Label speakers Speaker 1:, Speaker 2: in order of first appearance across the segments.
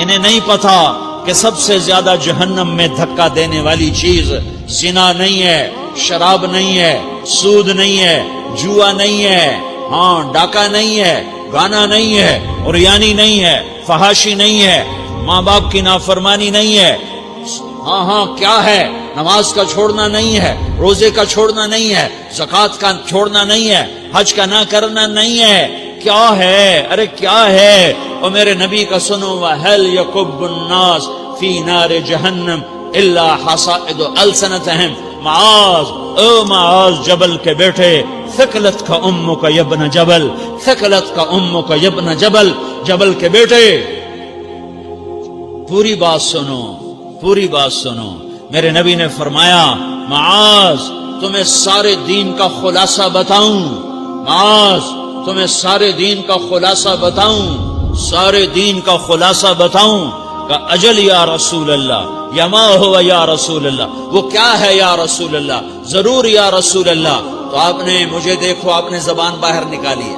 Speaker 1: انہیں نہیں پتا کہ سب سے زیادہ جہنم میں دھکا دینے والی چیز زنا نہیں ہے، شراب نہیں ہے، سود نہیں ہے، جوا نہیں ہے، ہاں ڈاکہ نہیں ہے، گانا نہیں ہے، عریانی نہیں ہے، فحاشی نہیں ہے، ماں باپ کی نافرمانی نہیں ہے، ہاں کیا ہے، نماز کا چھوڑنا نہیں ہے، روزے کا چھوڑنا نہیں ہے، زکوٰۃ کا چھوڑنا نہیں ہے، حج کا نہ کرنا نہیں ہے، کیا ہے؟ ارے کیا ہے؟ اور میرے نبی کا سنو، وَهَلْ يَكُبُّ النَّاسِ فِي نَارِ جَهَنَّمَ إِلَّا حَصَائِدُ أَلْسِنَتِهِمْ۔ معاذ، او معاذ جبل کے بیٹے، ثقلت کا امک یبن جبل، ثقلت کا امک یبن جبل، جبل کے بیٹے پوری بات سنو، پوری بات سنو۔ میرے نبی نے فرمایا، معاذ تمہیں سارے دین کا خلاصہ بتاؤں، معاذ تمہیں سارے دین کا خلاصہ بتاؤں، سارے دین کا خلاصہ بتاؤں؟ کہ اجل یا رسول اللہ، یا ما ہوا یا رسول اللہ، وہ کیا ہے یا رسول اللہ؟ ضرور یا رسول اللہ۔ تو آپ نے مجھے دیکھو، آپ نے زبان باہر نکالی ہے،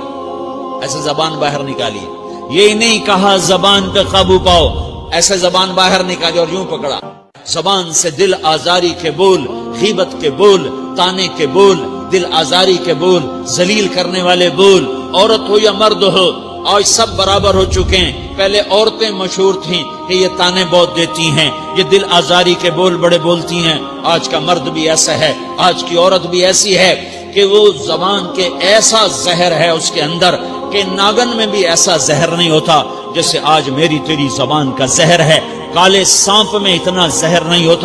Speaker 1: ایسے زبان باہر نکالی ہے، یہ نہیں کہا زبان پہ قابو پاؤ، ایسے زبان باہر نکالی اور یوں پکڑا۔ زبان سے دل آزاری کے بول، غیبت کے بول، تانے کے بول، دل آزاری کے بول، ذلیل کرنے والے بول، عورت ہو یا مرد ہو، آج سب برابر ہو چکے ہیں۔ پہلے عورتیں مشہور تھیں کہ یہ تانے بہت دیتی ہیں، یہ دل آزاری کے بول بڑے بولتی ہیں۔ آج کا مرد بھی ایسا ہے، آج کی عورت بھی ایسی ہے کہ وہ زبان کے ایسا زہر ہے اس کے اندر کہ ناگن میں بھی ایسا زہر نہیں ہوتا جیسے آج میری تیری زبان کا زہر ہے۔ کالے سانپ میں اتنا زہر نہیں ہوتا۔